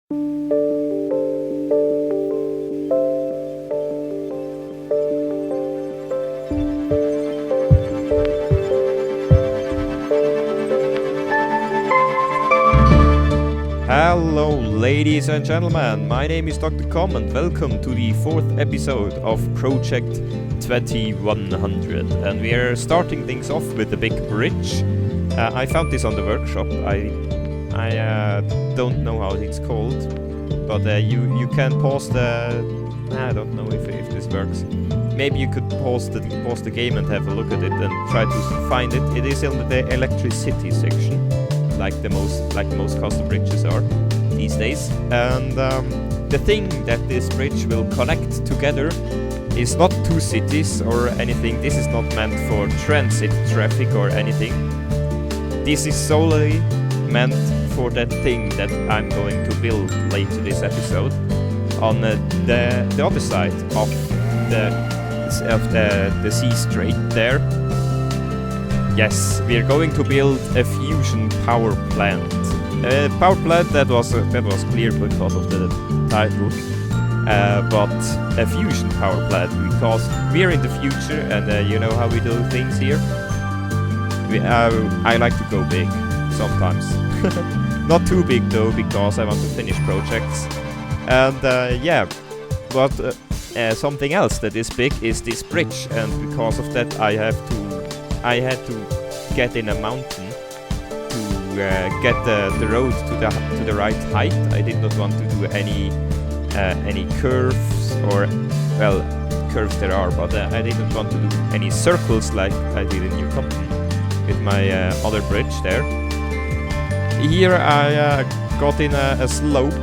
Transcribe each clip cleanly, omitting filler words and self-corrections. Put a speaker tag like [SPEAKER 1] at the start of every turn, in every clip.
[SPEAKER 1] Hello, ladies and gentlemen, my name is Dr. Com and welcome to the 4th episode of Project 2100. And we are starting things off with the big bridge. I found this on the workshop. I don't know how it's called, but you can pause the... I don't know if this works. Maybe you could pause the game and have a look at it and try to find it. It is in the electricity section. Like most custom bridges are these days. And the thing that this bridge will connect together is not two cities or anything. This is not meant for transit traffic or anything. This is solely meant for that thing that I'm going to build later this episode on the other side of the sea strait there. Yes, we are going to build a fusion power plant. A power plant that was clear because of the title, but a fusion power plant because we are in the future and you know how we do things here. I like to go big sometimes, not too big though because I want to finish projects. And yeah, but something else that is big is this bridge, and because of that I had to get in a mountain to get the road to the right height. I did not want to do any curves or, well, curves there are, but I didn't want to do any circles like I did in New Company with my other bridge there. Here I got in a slope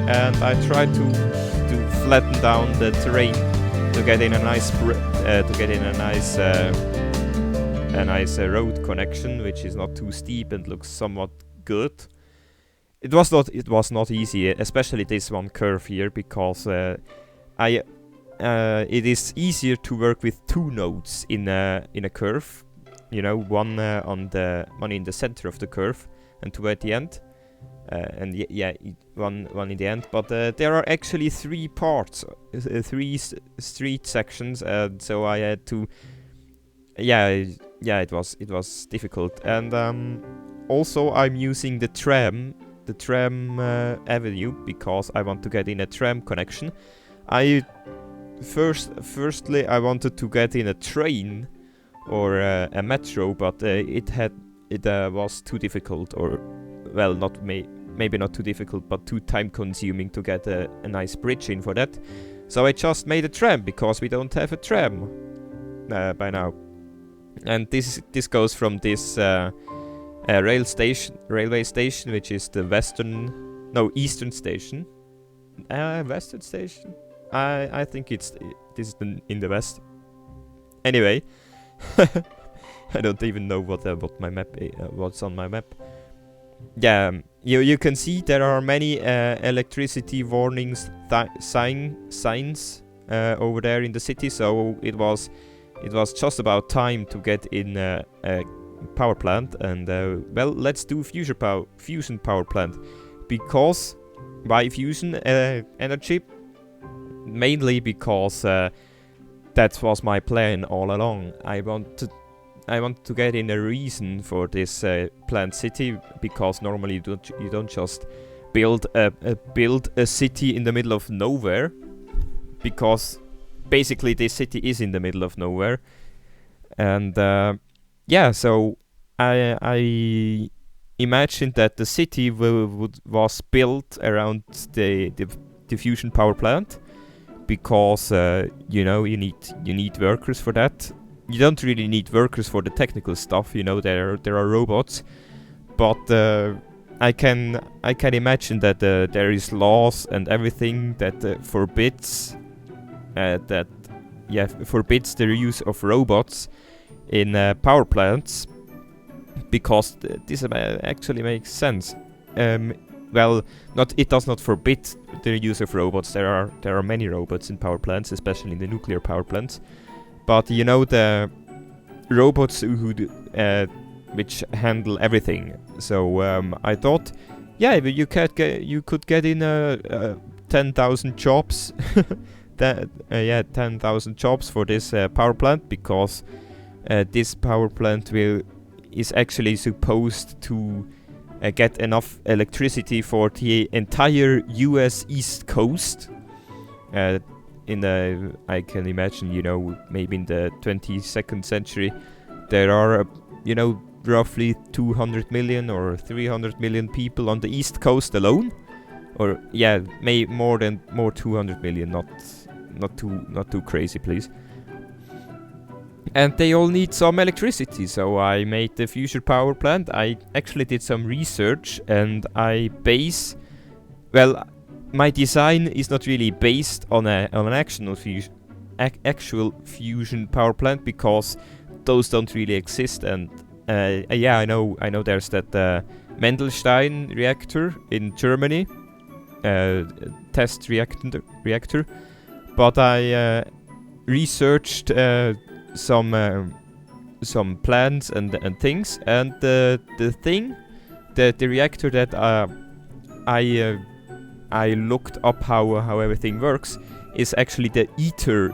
[SPEAKER 1] and I tried to flatten down the terrain to get in a nice road connection, which is not too steep and looks somewhat good. It was not easy, especially this one curve here, because it is easier to work with two nodes in a curve. You know, one in the center of the curve and two at the end. One in the end, but there are actually three parts, three street sections, and so I had to. It was difficult, and also I'm using the tram avenue because I want to get in a tram connection. Firstly I wanted to get in a train or a metro, but it was too difficult, or well, maybe not too difficult, but too time consuming to get a nice bridge in for that. So I just made a tram because we don't have a tram by now. And this goes from this railway station, which is the eastern station. Western station? I think this is in the west. Anyway, I don't even know what my map what's on my map. Yeah, you can see there are many electricity warnings signs over there in the city. So it was just about time to get in a power plant, and well, let's do fusion power plant. Because why fusion energy? Mainly because that was my plan all along. I want to get in a reason for this planned city, because normally you don't just build a city in the middle of nowhere, because basically this city is in the middle of nowhere. And so I imagined that the city was built around the fusion power plant, because you need workers for that. You don't really need workers for the technical stuff, there are robots, but I can imagine that there is laws and everything that forbids the use of robots in power plants, because this actually makes sense. It does not forbid the use of robots. There are many robots in power plants, especially in the nuclear power plants. But the robots which handle everything. So I thought yeah, but you could get in 10,000 jobs. That 10,000 jobs for this power plant, because this power plant is actually supposed to get enough electricity for the entire US East Coast. I can imagine, maybe in the 22nd century, there are, roughly 200 million or 300 million people on the East Coast alone. Or, yeah, more 200 million, not too crazy, please. And they all need some electricity, so I made the fusion power plant. I actually did some research, and my design is not really based on an actual fusion power plant, because those don't really exist. And I know there's that Mendelstein reactor in Germany, test reactor, but I researched some plans and things, and the reactor that I looked up how everything works is actually the ITER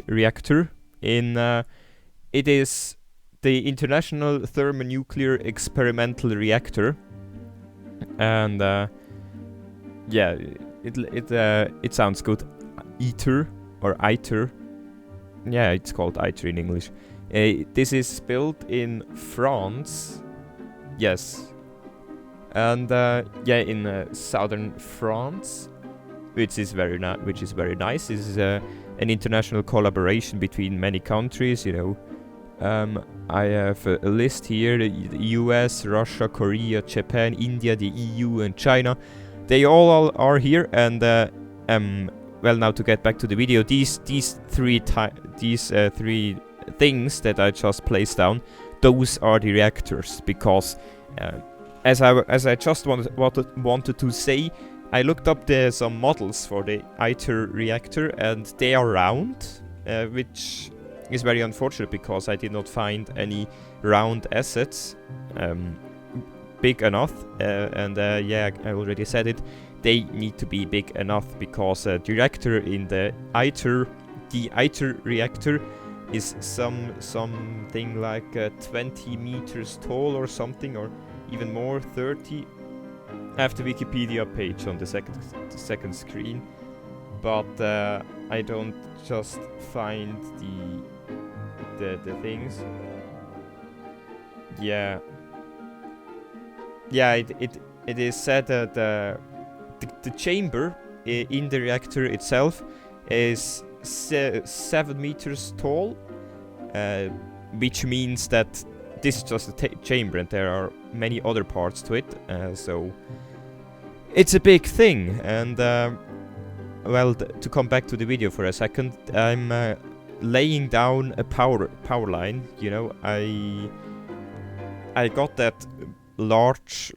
[SPEAKER 1] reactor. It is the International Thermonuclear Experimental Reactor, and it sounds good. ITER or ITER. Yeah, it's called ITER in English. This is built in France. Yes. And in southern France, which is very nice. This is an international collaboration between many countries. I have a list here: the US, Russia, Korea, Japan, India, the EU, and China. They all are here. And now to get back to the video, these three things that I just placed down, those are the reactors, because as I just wanted to say, I looked up some models for the ITER reactor, and they are round, which is very unfortunate, because I did not find any round assets big enough. I already said it. They need to be big enough, because the reactor in the ITER reactor is something like 20 meters tall or something, or even more, 30. I have the Wikipedia page on the second screen, but I don't just find the things. Yeah, it is said that the chamber in the reactor itself is 7 meters tall, which means that this is just a chamber, and there are many other parts to it. So it's a big thing. And to come back to the video for a second, I'm laying down a power line. I got that large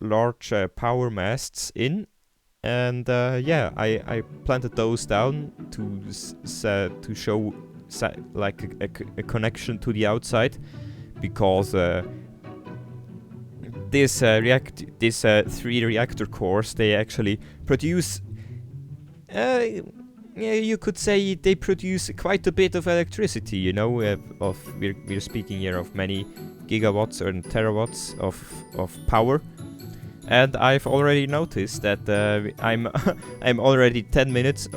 [SPEAKER 1] power masts in. And I planted those down to show like a connection to the outside, because these 3 reactor cores, they actually produce, you could say they produce quite a bit of electricity. We're speaking here of many gigawatts and terawatts of power. And I've already noticed that I'm already 9 minutes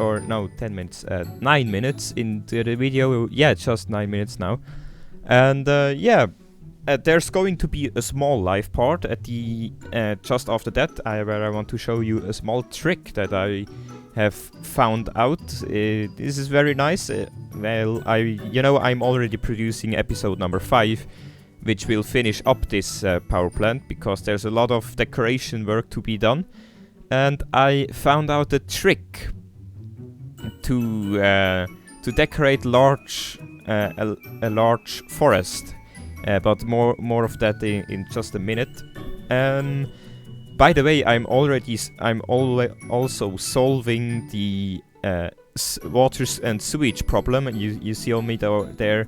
[SPEAKER 1] into the video. Yeah, just 9 minutes now. And there's going to be a small live part at the just after that, where I want to show you a small trick that I have found out. This is very nice. I'm already producing episode number 5. Which will finish up this power plant, because there's a lot of decoration work to be done. And I found out a trick to decorate a large forest. But more of that in just a minute. By the way, I'm also solving the water and sewage problem. You see me there.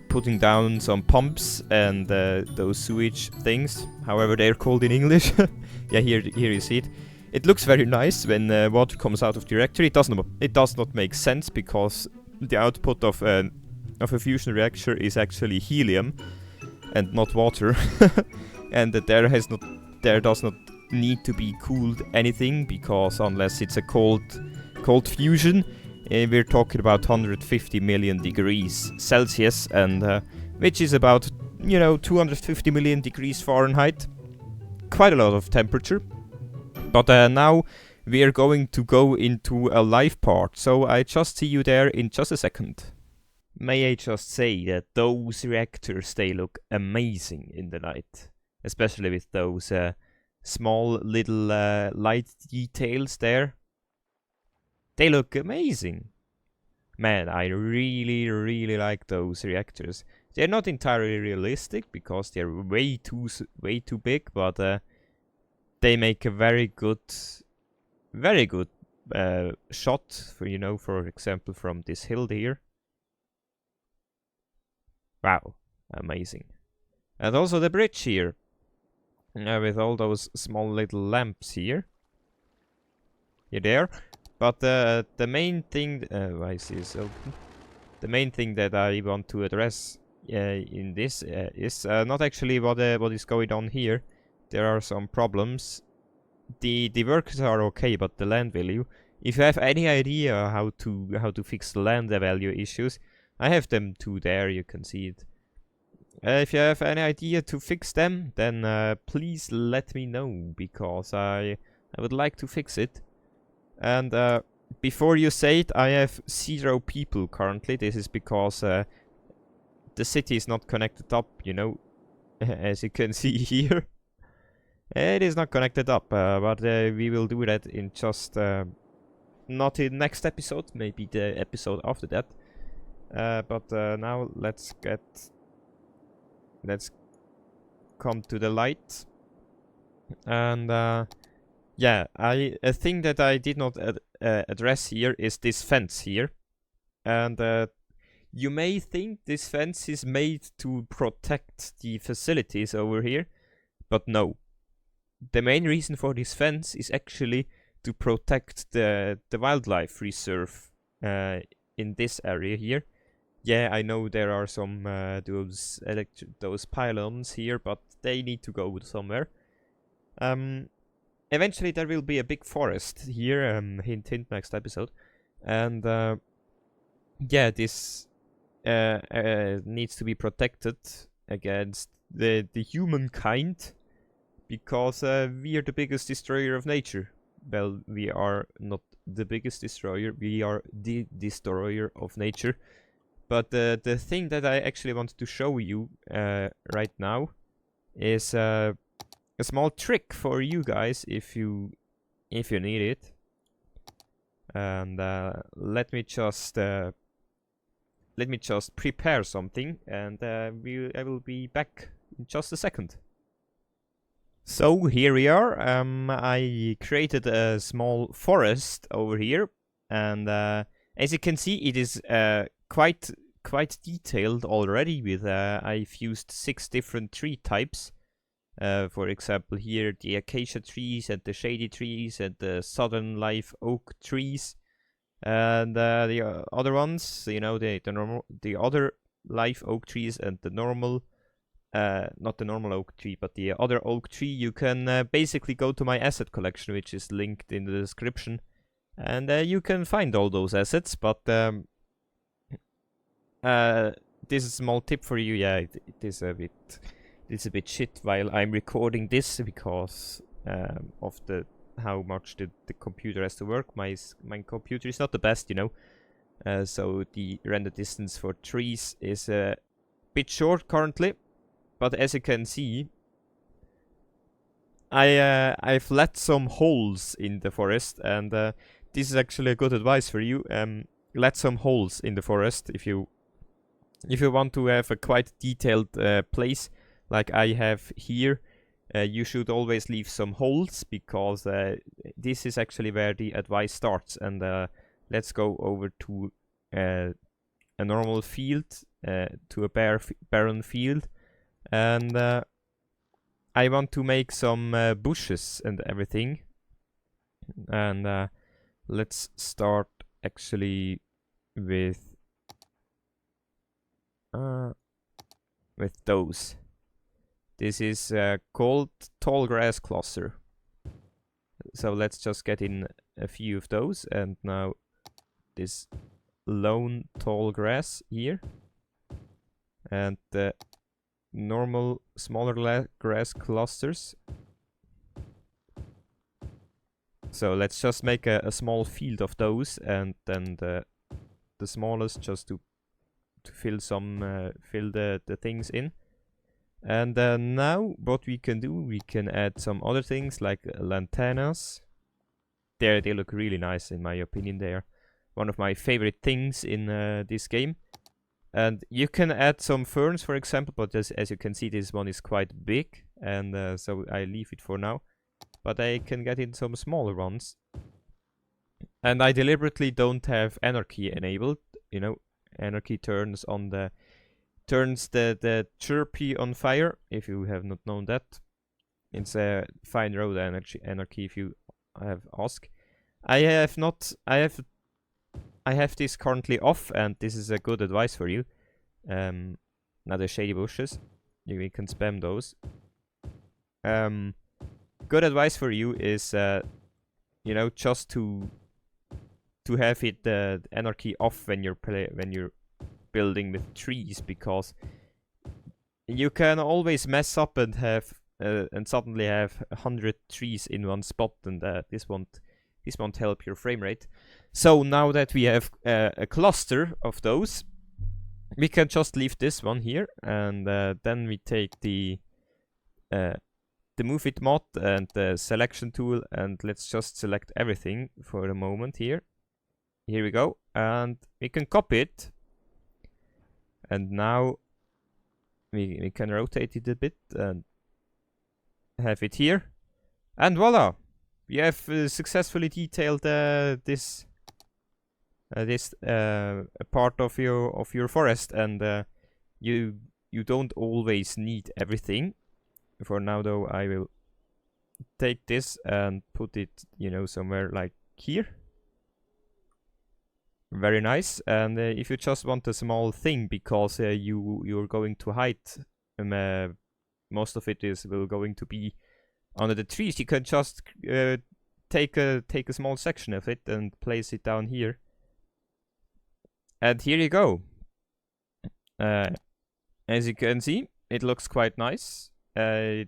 [SPEAKER 1] Putting down some pumps and those sewage things, however they're called in English. Yeah, here you see it. It looks very nice when water comes out of the reactor. It does not make sense because the output of a fusion reactor is actually helium and not water, and that there does not need to be cooled anything, because unless it's a cold fusion, we're talking about 150 million degrees Celsius, and which is about 250 million degrees Fahrenheit. Quite a lot of temperature. But now we are going to go into a live part, so I just see you there in just a second. May I just say that those reactors, they look amazing in the night, especially with those small little light details there. They look amazing. Man, I really, really like those reactors. They're not entirely realistic because they're way too big, but they make a very good shot for for example, from this hill here. Wow, amazing. And also the bridge here, with all those small little lamps here. You there? But the main thing, why is this open? The main thing that I want to address in this is not actually what is going on here. There are some problems. The workers are okay, but the land value. If you have any idea how to fix the land value issues, I have them too there. You can see it. If you have any idea to fix them, then please let me know, because I would like to fix it. And before you say it, I have 0 people currently. This is because the city is not connected up, as you can see here. It is not connected up, but we will do that in just not in next episode, maybe the episode after that. But now let's come to the light. And yeah, a thing that I did not address here is this fence here, and you may think this fence is made to protect the facilities over here, but no. The main reason for this fence is actually to protect the wildlife reserve in this area here. Yeah, I know there are some those pylons here, but they need to go somewhere. Eventually there will be a big forest here, hint hint next episode, and yeah, this needs to be protected against the humankind, because we are the biggest destroyer of nature. Well, we are not the biggest destroyer, we are the destroyer of nature. But the thing that I actually wanted to show you right now is a small trick for you guys if you need it. And let me just prepare something, and I will be back in just a second. So here we are. I created a small forest over here, and as you can see, it is quite detailed already. With I've used 6 different tree types. For example, here the acacia trees and the shady trees and the southern live oak trees, and the other ones, the other live oak trees and the normal. Not the normal oak tree, but the other oak tree. You can basically go to my asset collection, which is linked in the description, and you can find all those assets. But this is a small tip for you. Yeah, it is a bit shit while I'm recording this, because of how much the computer has to work. My computer is not the best, so the render distance for trees is a bit short currently. But as you can see, I've let some holes in the forest, and this is actually a good advice for you. Let some holes in the forest if you want to have a quite detailed place like I have here. You should always leave some holes, because this is actually where the advice starts. And let's go over to a normal field, to a barren field. And I want to make some bushes and everything. And let's start actually with those. This is called tall grass cluster. So let's just get in a few of those, and now this lone tall grass here, and the normal smaller grass clusters. So let's just make a small field of those, and then the smallest just to fill some fill the things in. And now what we can do, we can add some other things like lanternas. They look really nice in my opinion. They are one of my favorite things in this game. And you can add some ferns, for example, but as you can see, this one is quite big, and so I leave it for now. But I can get in some smaller ones. And I deliberately don't have anarchy enabled. You know, anarchy turns the chirpy on fire, if you have not known that. It's a fine road anarchy if you have asked. I have this currently off, and this is a good advice for you. Now the shady bushes, you can spam those. Good advice for you is, you know, just to have it anarchy off when you're building with trees, because you can always mess up and have and suddenly have 100 trees in one spot, and this won't help your frame rate. So now that we have a cluster of those, we can just leave this one here, and then we take the move it mod and the selection tool, and let's just select everything for a moment here. Here we go, and we can copy it, and now we can rotate it a bit and have it here, and voila, we have successfully detailed this part of your forest, and you don't always need everything. For now though, I will take this and put it, you know, somewhere like here. Very nice. And if you just want a small thing, because you're going to hide, most of it will going to be under the trees, you can just take a small section of it and place it down here. And here you go. As you can see, it looks quite nice. You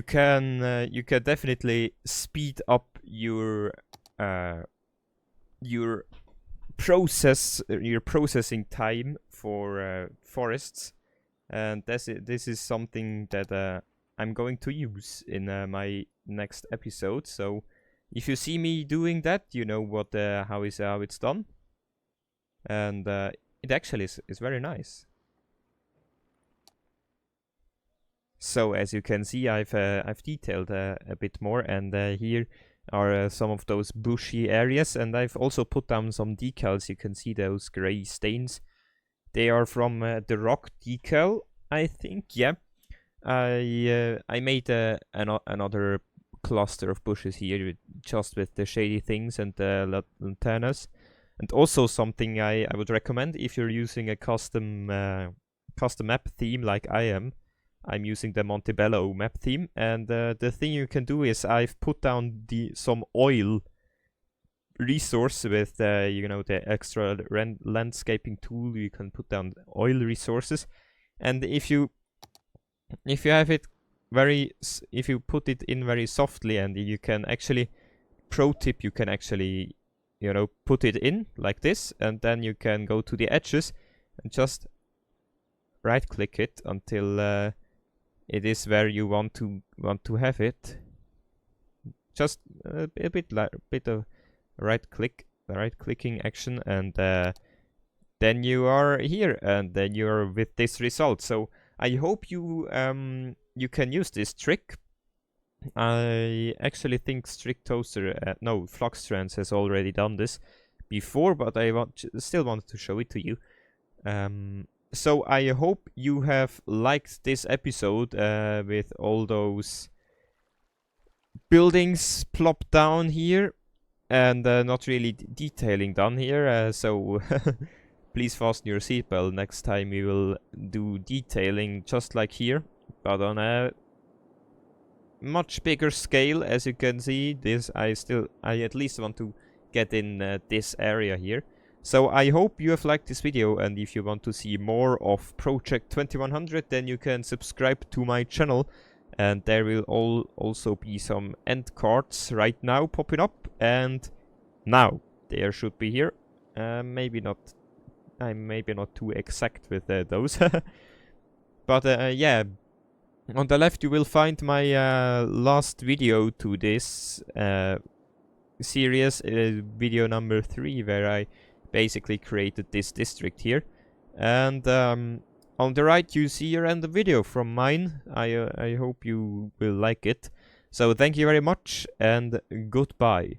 [SPEAKER 1] can definitely speed up your processing time for forests, and this is something that I'm going to use in my next episode. So if you see me doing that, you know what how it's done, and it actually is very nice. So as you can see, I've detailed a bit more, and here are some of those bushy areas, and I've also put down some decals. You can see those gray stains. They are from the rock decal, I think. Yeah, I made another cluster of bushes here just with the shady things and the lanternas, and also something I would recommend if you're using a custom map theme like I am. I'm using the Montebello map theme, and the thing you can do is I've put down some oil resource with you know, the extra landscaping tool. You can put down oil resources, and if you have it if you put it in very softly, and you can actually, pro tip, you can actually, you know, put it in like this, and then you can go to the edges and just right click it until it is where you want to have it. Just a bit of right clicking action, and then you are here, and then you are with this result. So I hope you can use this trick. I actually think Strict Toaster, no, Fluxtrans has already done this before, but I still wanted to show it to you. So I hope you have liked this episode with all those buildings plopped down here and not really detailing done here. So please fasten your seatbelt. Next time we will do detailing just like here, but on a much bigger scale. As you can see, this I at least want to get in this area here. So I hope you have liked this video, and if you want to see more of Project 2100, then you can subscribe to my channel, and there will also be some end cards right now popping up, and now there should be here. Maybe not. I'm maybe not too exact with those, but yeah. On the left you will find my last video to this series, video number 3, where I basically created this district here. And on the right you see a random video from mine. I hope you will like it. So thank you very much and goodbye.